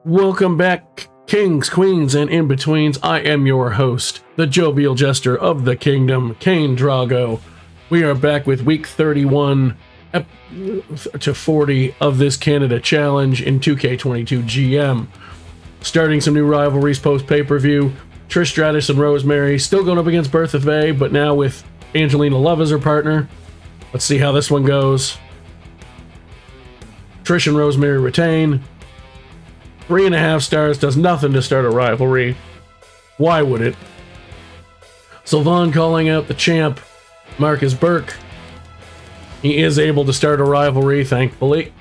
Welcome back, kings, queens, and in-betweens. I am your host, the Jovial Jester of the Kingdom, Kain Drago. We are back with week 31 to 40 of this Canada Challenge in 2k22 GM. Starting some new rivalries post-pay-per-view. Trish Stratus and Rosemary still going up against Bertha Faye, but now with Angelina Love as her partner. Let's see how this one goes. Trish and Rosemary retain. 3.5 stars does nothing to start a rivalry. Why would it? Sylvain calling out the champ, Marcus Burke. He is able to start a rivalry, thankfully.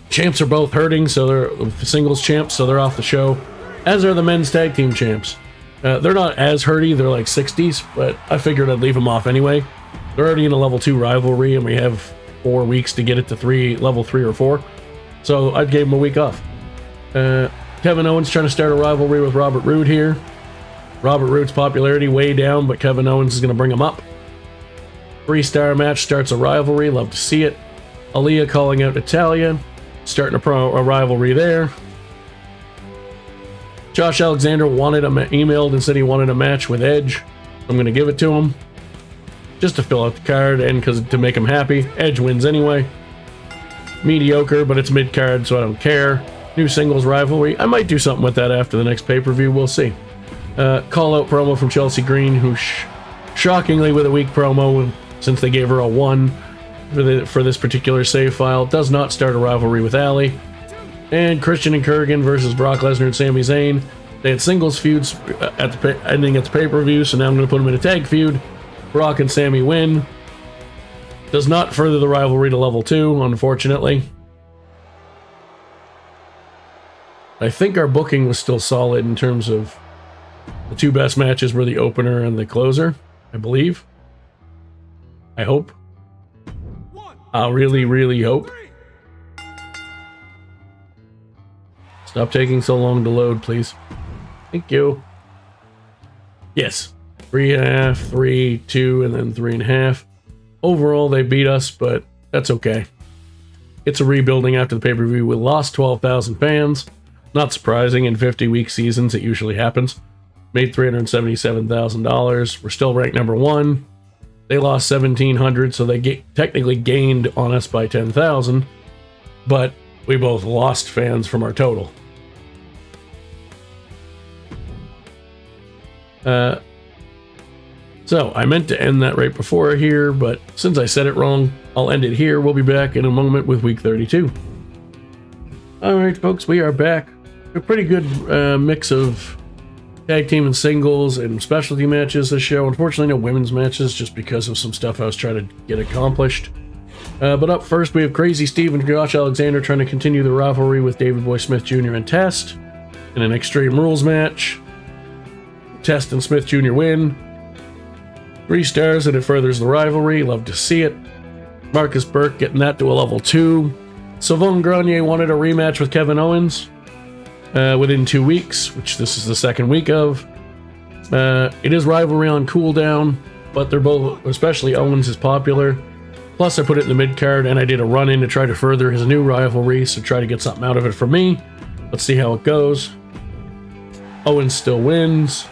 Champs are both hurting, so they're singles champs, so they're off the show. As are the men's tag team champs. They're not as hurty, they're like 60s, but I figured I'd leave them off anyway. They're already in a level 2 rivalry, and we have 4 weeks to get it to level 3 or 4. So I gave him a week off. Kevin Owens trying to start a rivalry with Robert Roode here. Robert Roode's popularity way down, but Kevin Owens is going to bring him up. 3-star match starts a rivalry. Love to see it. Aaliyah calling out Natalia. Starting a rivalry there. Josh Alexander emailed and said he wanted a match with Edge. I'm going to give it to him. Just to fill out the card and to make him happy. Edge wins anyway. Mediocre, but it's mid-card, so I don't care. New singles rivalry. I might do something with that after the next pay-per-view. We'll see. Call-out promo from Chelsea Green, who shockingly with a weak promo since they gave her a 1 for this particular save file. Does not start a rivalry with Allie. And Christian and Kurgan versus Brock Lesnar and Sami Zayn. They had singles feuds ending at the pay-per-view, so now I'm going to put them in a tag feud. Brock and Sami win. Does not further the rivalry to level 2, unfortunately. I think our booking was still solid in terms of the 2 best matches were the opener and the closer, I believe. I hope. I really, really hope. Stop taking so long to load, please. Thank you. Yes. 3.5, 3, 2, and then 3.5. Overall, they beat us, but that's okay. It's a rebuilding after the pay-per-view. We lost 12,000 fans. Not surprising, in 50-week seasons, it usually happens. Made $377,000. We're still ranked number 1. They lost 1,700, so they technically gained on us by 10,000. But we both lost fans from our total. So, I meant to end that right before here, but since I said it wrong, I'll end it here. We'll be back in a moment with week 32. Alright, folks, we are back. A pretty good mix of tag team and singles and specialty matches this show. Unfortunately, no women's matches, just because of some stuff I was trying to get accomplished. But up first, we have Crazy Steve and Josh Alexander trying to continue the rivalry with David Boy Smith Jr. and Test in an Extreme Rules match. Test and Smith Jr. win. 3 stars, and it furthers the rivalry. Love to see it. Marcus Burke getting that to a level 2. Sylvain Grenier wanted a rematch with Kevin Owens within 2 weeks, which this is the 2nd week of. It is rivalry on cooldown, but they're both, especially Owens, is popular. Plus, I put it in the mid-card, and I did a run-in to try to further his new rivalry, so try to get something out of it for me. Let's see how it goes. Owens still wins.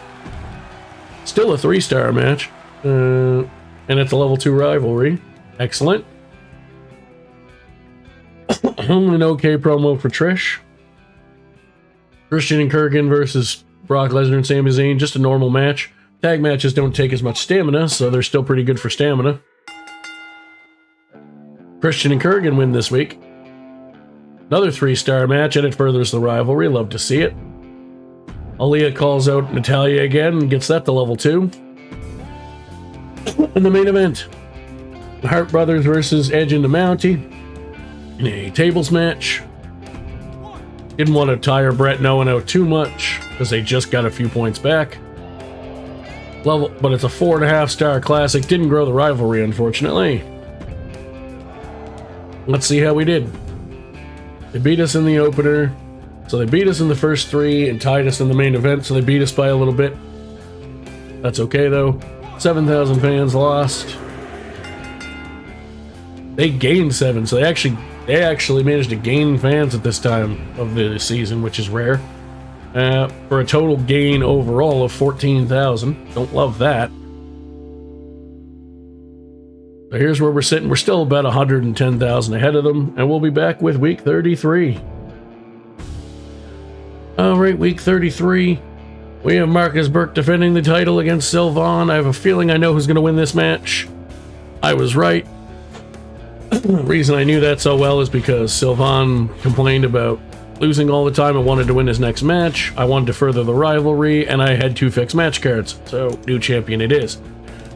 Still a 3-star match. And it's a level 2 rivalry. Excellent. An okay promo for Trish. Christian and Kurgan versus Brock Lesnar and Sami Zayn. Just a normal match. Tag matches don't take as much stamina, so they're still pretty good for stamina. Christian and Kurgan win this week. Another 3-star match, and it furthers the rivalry. Love to see it. Aaliyah calls out Natalia again and gets that to level 2. In the main event, the Hart Brothers versus Edge and the Mountie in a tables match. Didn't want to tire Brett and Owen out too much because they just got a few points back. But it's a 4.5-star classic. Didn't grow the rivalry, unfortunately. Let's see how we did. They beat us in the opener, so they beat us in the first 3 and tied us in the main event, so they beat us by a little bit. That's okay though. 7,000 fans lost. They gained 7, so they they actually managed to gain fans at this time of the season, which is rare. For a total gain overall of 14,000. Don't love that. So here's where we're sitting. We're still about 110,000 ahead of them, and we'll be back with week 33. Alright, week 33. We have Marcus Burke defending the title against Sylvan. I have a feeling I know who's going to win this match. I was right. The reason I knew that so well is because Sylvan complained about losing all the time and wanted to win his next match. I wanted to further the rivalry, and I had 2 fixed match cards, so new champion it is.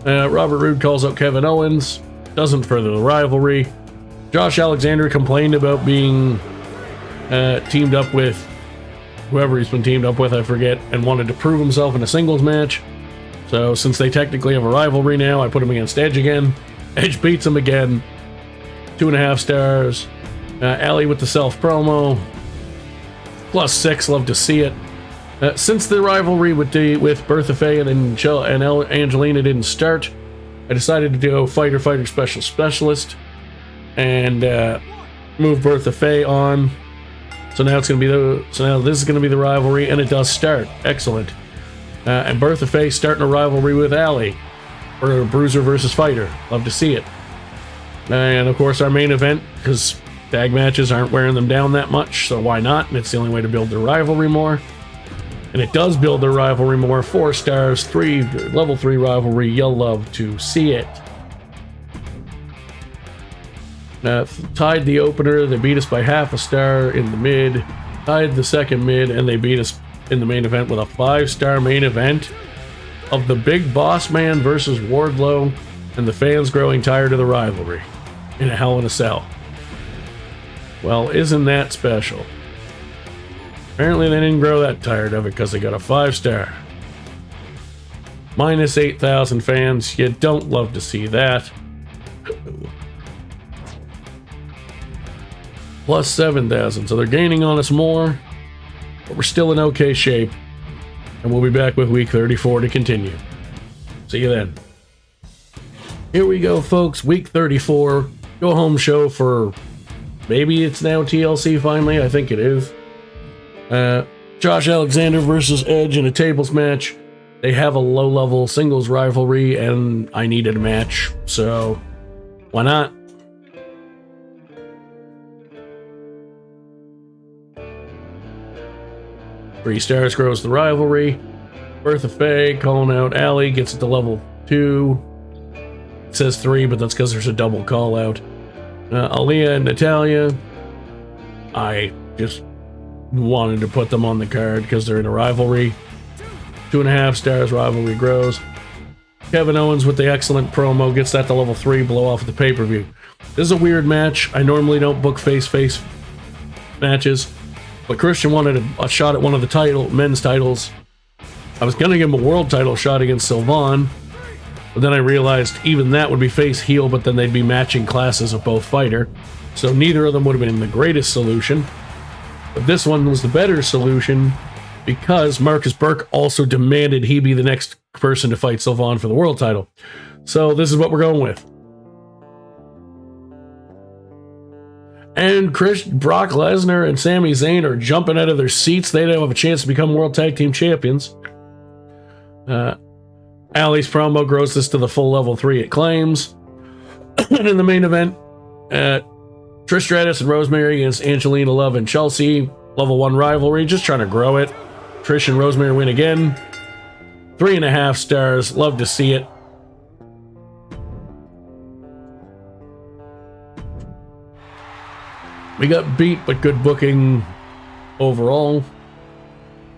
Robert Roode calls out Kevin Owens, doesn't further the rivalry. Josh Alexander complained about being teamed up with whoever he's been teamed up with, I forget, and wanted to prove himself in a singles match. So since they technically have a rivalry now, I put him against Edge again. Edge beats him again. 2.5 stars. Allie with the self promo. +6, love to see it. Since the rivalry with Bertha Faye and Angelina didn't start, I decided to do fighter specialist and move Bertha Faye on. So now this is going to be the rivalry, and it does start. Excellent. And Bertha Faye starting a rivalry with Allie for a bruiser versus fighter. Love to see it. And of course our main event, because tag matches aren't wearing them down that much, so why not? And it's the only way to build their rivalry more. And it does build their rivalry more. 4 stars, level 3 rivalry. You'll love to see it. Tied the opener. They beat us by half a star in the mid. Tied the second mid, and they beat us in the main event with a 5-star main event of the Big Boss Man versus Wardlow, and the fans growing tired of the rivalry in a Hell in a Cell. Well, isn't that special? Apparently they didn't grow that tired of it because they got a 5-star. Minus 8,000 fans. You don't love to see that. Plus 7,000. So they're gaining on us more, but we're still in okay shape. And we'll be back with week 34 to continue. See you then. Here we go, folks. Week 34. Go home show for... maybe it's now TLC finally. I think it is. Josh Alexander versus Edge in a tables match. They have a low-level singles rivalry, and I needed a match, so why not? Three stars grows the rivalry. Bertha Faye calling out Allie, gets it to level 2. It says 3, but that's because there's a double call out. Aaliyah and Natalya. I just wanted to put them on the card because they're in a rivalry. 2.5 stars, rivalry grows. Kevin Owens with the excellent promo gets that to level 3, blow off at the pay-per-view. This is a weird match. I normally don't book face-face matches, but Christian wanted a shot at one of the men's titles. I was going to give him a world title shot against Sylvan, but then I realized even that would be face-heel, but then they'd be matching classes of both fighter, so neither of them would have been the greatest solution. But this one was the better solution because Marcus Burke also demanded he be the next person to fight Sylvan for the world title. So this is what we're going with. And Brock Lesnar and Sami Zayn are jumping out of their seats. They don't have a chance to become World Tag Team Champions. Allie's promo grows this to the full level 3 it claims. And in the main event, Trish Stratus and Rosemary against Angelina Love and Chelsea. Level 1 rivalry, just trying to grow it. Trish and Rosemary win again. 3.5 stars, love to see it. We got beat, but good booking overall.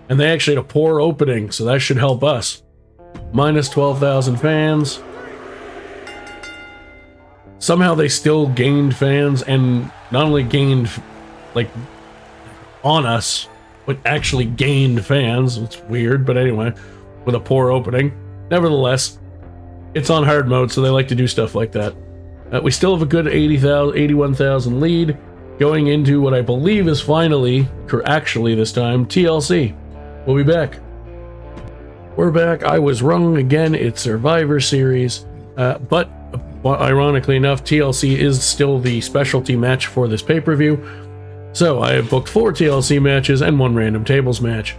And they actually had a poor opening, so that should help us. Minus 12,000 fans. Somehow they still gained fans, and not only gained, like, on us, but actually gained fans. It's weird, but anyway, with a poor opening. Nevertheless, it's on hard mode, so they like to do stuff like that. We still have a good 81,000 lead, going into what I believe is finally, actually this time, TLC. We'll be back. We're back. I was wrong again. It's Survivor Series, but Well, ironically enough, TLC is still the specialty match for this pay-per-view. So I have booked 4 TLC matches and 1 random tables match.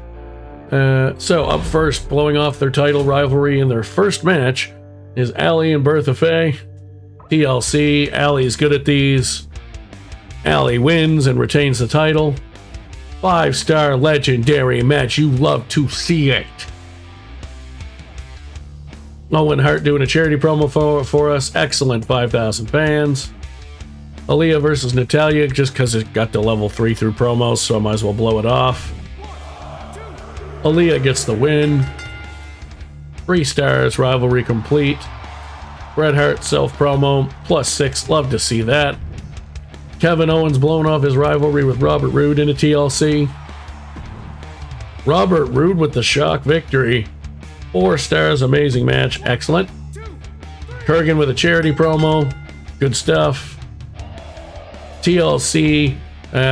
So up first, blowing off their title rivalry in their first match, is Allie and Bertha Faye. TLC, Allie's good at these. Allie wins and retains the title. 5-star legendary match, you love to see it. Owen Hart doing a charity promo for us. Excellent, 5,000 fans. Aaliyah versus Natalya, just because it got to level 3 through promos, so I might as well blow it off. Aaliyah gets the win. 3 stars, rivalry complete. Bret Hart self-promo, +6, love to see that. Kevin Owens blowing off his rivalry with Robert Roode in a TLC. Robert Roode with the shock victory. 4 stars, amazing match, excellent. Kurgan with a charity promo, good stuff. TLC,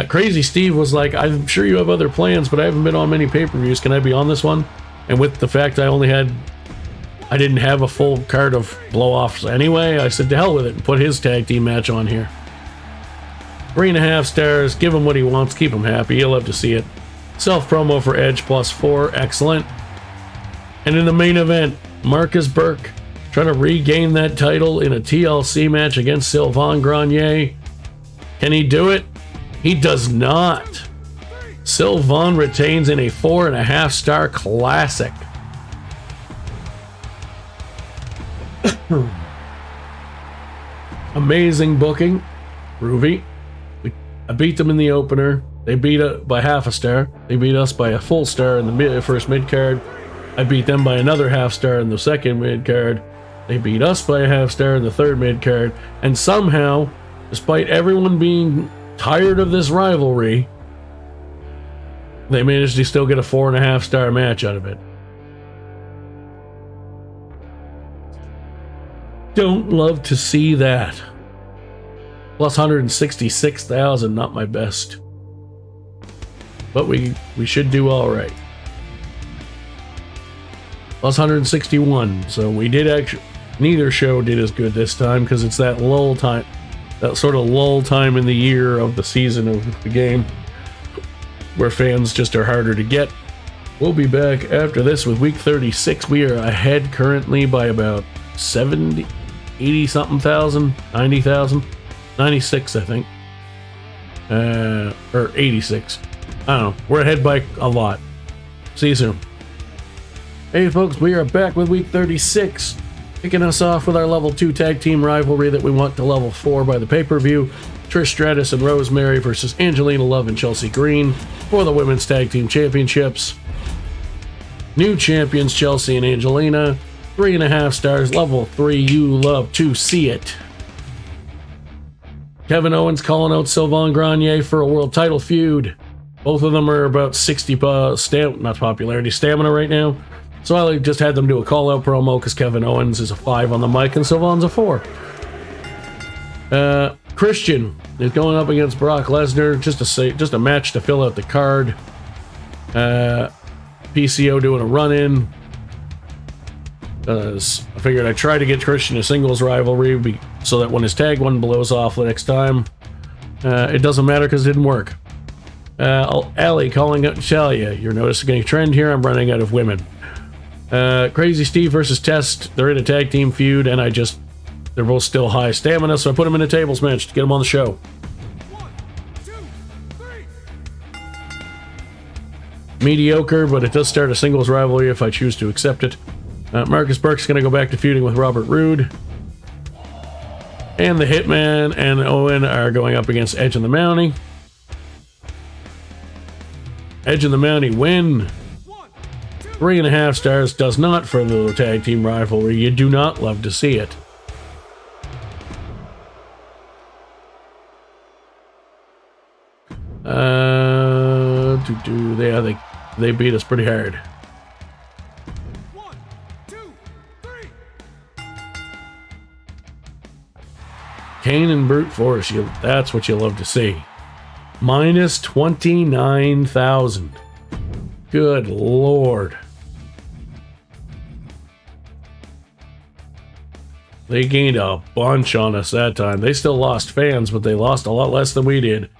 Crazy Steve was like, I'm sure you have other plans, but I haven't been on many pay-per-views. Can I be on this one? And with the fact I didn't have a full card of blow-offs anyway, I said to hell with it and put his tag team match on here. 3.5 stars, give him what he wants, keep him happy, you'll love to see it. Self-promo for Edge, +4, excellent. And in the main event, Marcus Burke trying to regain that title in a TLC match against Sylvain Grenier. Can he do it? He does not. Sylvain retains in a 4.5 star classic. Amazing booking. Groovy. I beat them in the opener. They beat us by half a star. They beat us by a full star in the first mid card. I beat them by another half star in the second mid card. They beat us by a half star in the third mid card. And somehow, despite everyone being tired of this rivalry, they managed to still get a 4.5 star match out of it. Don't love to see that. Plus 166,000, not my best. But we should do all right. Plus 161, so we did actually, neither show did as good this time because it's that lull time, that sort of lull time in the year of the season of the game where fans just are harder to get. We'll be back after this with week 36. We are ahead currently by about 70, 80 something thousand, 90,000, 96 I think, or 86. I don't know, we're ahead by a lot. See you soon. Hey folks, we are back with week 36, kicking us off with our level 2 tag team rivalry that we want to level 4 by the pay-per-view. Trish Stratus and Rosemary versus Angelina Love and Chelsea Green for the women's tag team championships. New champions Chelsea and Angelina, 3.5 stars, level 3, you love to see it. Kevin Owens calling out Sylvain Grenier for a world title feud. Both of them are about 60 stamina right now. So I just had them do a call-out promo because Kevin Owens is a 5 on the mic and Sylvain's a 4. Christian is going up against Brock Lesnar, just a match to fill out the card. PCO doing a run-in. I figured I'd try to get Christian a singles rivalry so that when his tag one blows off the next time, it doesn't matter because it didn't work. Allie calling out Natalia. You're noticing a trend here. I'm running out of women. Crazy Steve versus Test. They're in a tag team feud, and they're both still high stamina, so I put them in a tables match to get them on the show. 1, 2, 3. Mediocre, but it does start a singles rivalry if I choose to accept it. Marcus Burke's going to go back to feuding with Robert Roode. And the Hitman and Owen are going up against Edge and the Mountie. Edge and the Mountie win. 3.5 stars, does not further the tag team rivalry. You do not love to see it. They beat us pretty hard. 1, 2, 3. Kain and Brute Force, that's what you love to see. Minus 29,000. Good Lord. They gained a bunch on us that time. They still lost fans, but they lost a lot less than we did.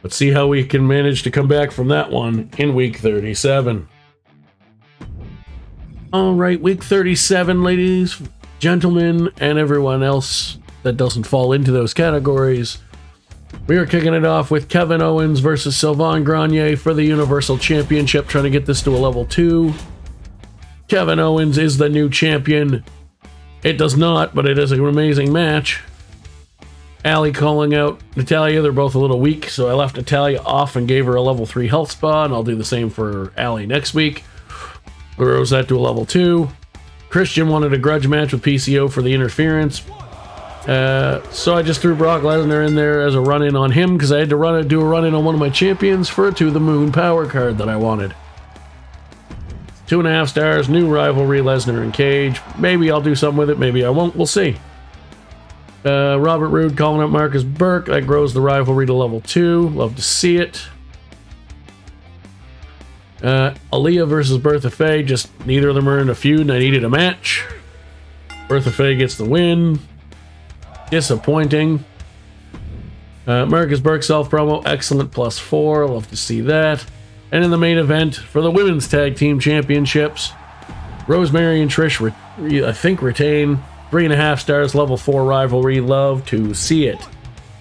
Let's see how we can manage to come back from that one in week 37. All right, week 37, ladies, gentlemen, and everyone else that doesn't fall into those categories. We are kicking it off with Kevin Owens versus Sylvain Grenier for the Universal Championship, trying to get this to a level 2. Kevin Owens is the new champion. It does not, but it is an amazing match. Allie calling out Natalya. They're both a little weak, so I left Natalya off and gave her a level 3 health spa, and I'll do the same for Allie next week. We rose that to a level 2. Christian wanted a grudge match with PCO for the interference. So I just threw Brock Lesnar in there as a run-in on him because I had to do a run-in on one of my champions for a To The Moon power card that I wanted. 2.5 stars, new rivalry, Lesnar and Cage. Maybe I'll do something with it, maybe I won't, we'll see. Robert Roode calling out Marcus Burke. That grows the rivalry to level 2. Love to see it. Aaliyah versus Bertha Faye. Just neither of them are in a feud and I needed a match. Bertha Faye gets the win. Disappointing. Marcus Burke self-promo. Excellent, +4. Love to see that. And in the main event for the Women's Tag Team Championships, Rosemary and Trish, I think, retain. 3.5 stars, level 4 rivalry. Love to see it.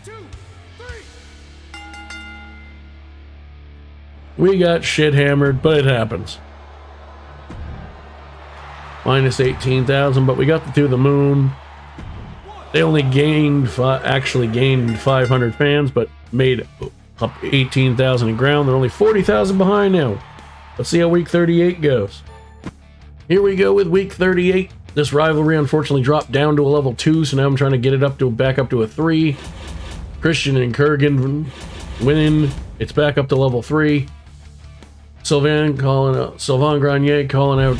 2, 3. We got shit hammered, but it happens. Minus 18,000, but we got the To The Moon. They only actually gained 500 fans, but made up 18,000 in ground. They're only 40,000 behind now. Let's see how week 38 goes. Here we go with week 38. This rivalry unfortunately dropped down to a level 2, so now I'm trying to get it back up to a 3. Christian and Kurgan winning. It's back up to level 3. Sylvain Grenier calling out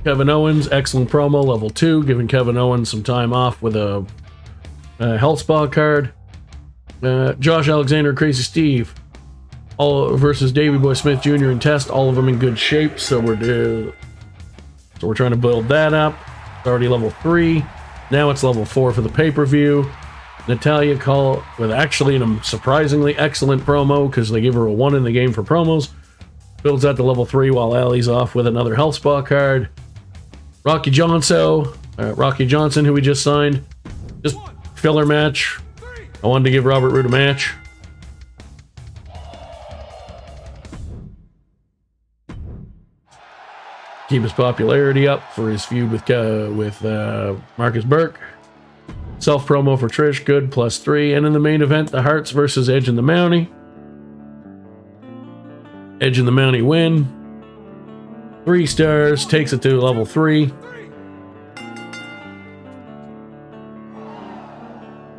Kevin Owens. Excellent promo, level 2, giving Kevin Owens some time off with a health spa card. Josh Alexander, Crazy Steve, all versus Davey Boy Smith Jr. and Test. All of them in good shape, so we're trying to build that up. It's already level 3. Now it's level 4 for the pay-per-view. Natalya with actually a surprisingly excellent promo because they give her a 1 in the game for promos. Builds that to level 3 while Allie's off with another health spa card. Rocky Johnson, who we just signed. Just filler match. I wanted to give Robert Roode a match. Keep his popularity up for his feud with Marcus Burke. Self promo for Trish, good, +3. And in the main event, the Hearts versus Edge and the Mountie. Edge and the Mountie win. 3 stars, takes it to level 3.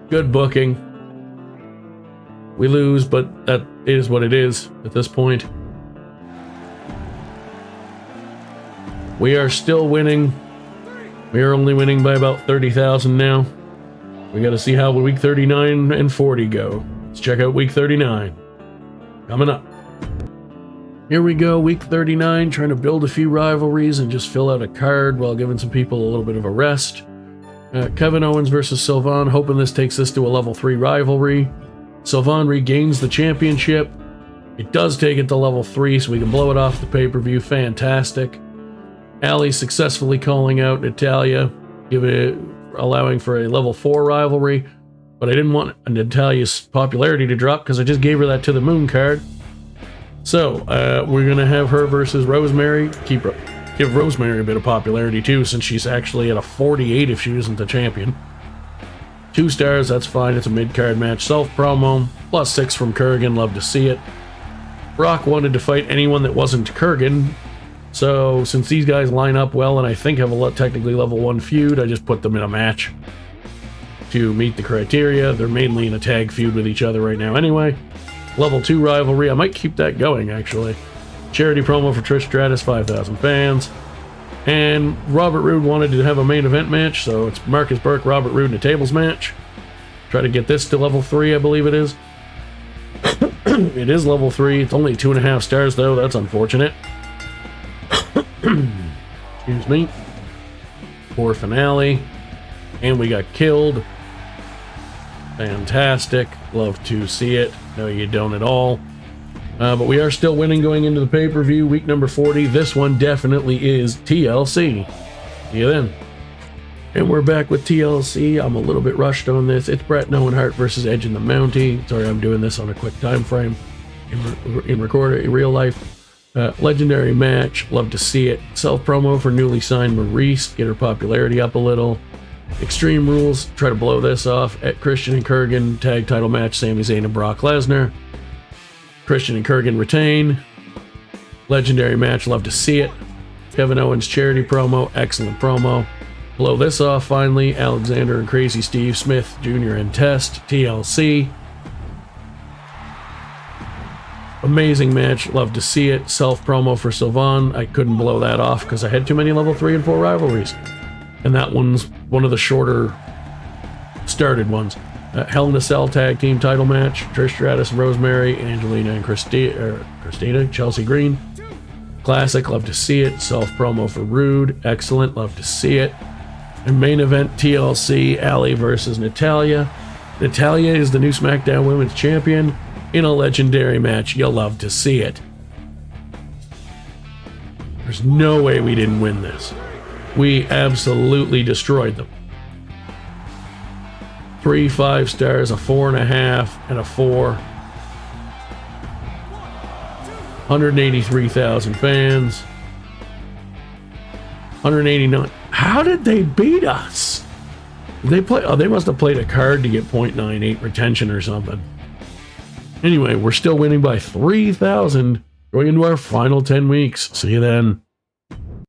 Good booking. We lose, but that is what it is at this point. We are still winning. We are only winning by about 30,000 now. We got to see how week 39 and 40 go. Let's check out week 39. Coming up. Here we go, week 39, trying to build a few rivalries and just fill out a card while giving some people a little bit of a rest. Kevin Owens versus Sylvain, hoping this takes this to a level 3 rivalry. Sylvain regains the championship. It does take it to level 3, so we can blow it off the pay-per-view. Fantastic. Allie successfully calling out Natalya, allowing for a level 4 rivalry. But I didn't want Natalya's popularity to drop because I just gave her that To The Moon card. So, we're going to have her versus Rosemary. Give Rosemary a bit of popularity too, since she's actually at a 48 if she isn't the champion. 2 stars, that's fine. It's a mid-card match. Self-promo, +6 from Kurgan. Love to see it. Brock wanted to fight anyone that wasn't Kurgan. So, since these guys line up well and I think have a technically level 1 feud, I just put them in a match to meet the criteria. They're mainly in a tag feud with each other right now anyway. Level 2 rivalry. I might keep that going, actually. Charity promo for Trish Stratus, 5,000 fans. And Robert Roode wanted to have a main event match, so it's Marcus Burke, Robert Roode in a tables match. Try to get this to level 3, I believe it is. It is level 3. It's only 2.5 stars, though. That's unfortunate. Excuse me. For finale. And we got killed. Fantastic. Love to see it. No, you don't at all. But we are still winning going into the pay-per-view, week number 40. This one definitely is TLC. See you then. And we're back with TLC. I'm a little bit rushed on this. It's Bret and Owen Hart versus Edge and the Mountie. Sorry, I'm doing this on a quick time frame in real life. Legendary match. Love to see it. Self-promo for newly signed Maurice. Get her popularity up a little. Extreme Rules. Try to blow this off at Christian and Kurgan. Tag title match. Sami Zayn and Brock Lesnar. Christian and Kurgan retain. Legendary match. Love to see it. Kevin Owens charity promo. Excellent promo. Blow this off finally. Alexander and Crazy Steve Smith Jr. and Test. TLC. Amazing match. Love to see it. Self promo for Sylvain. I couldn't blow that off because I had too many level 3 and 4 rivalries. And that one's one of the shorter started ones. Hell in a Cell tag team title match. Trish Stratus and Rosemary. Angelina and Christina. Chelsea Green. Classic. Love to see it. Self promo for Rude. Excellent. Love to see it. And main event TLC. Allie versus Natalya. Natalya is the new SmackDown Women's Champion in a legendary match. You'll love to see it. There's no way we didn't win this. We absolutely destroyed them. 3 5 stars, a 4.5, and a 4. 183,000 fans. 189. How did they beat us? Did they play? Oh, they must have played a card to get 0.98 retention or something. Anyway, we're still winning by 3,000 going into our final 10 weeks. See you then.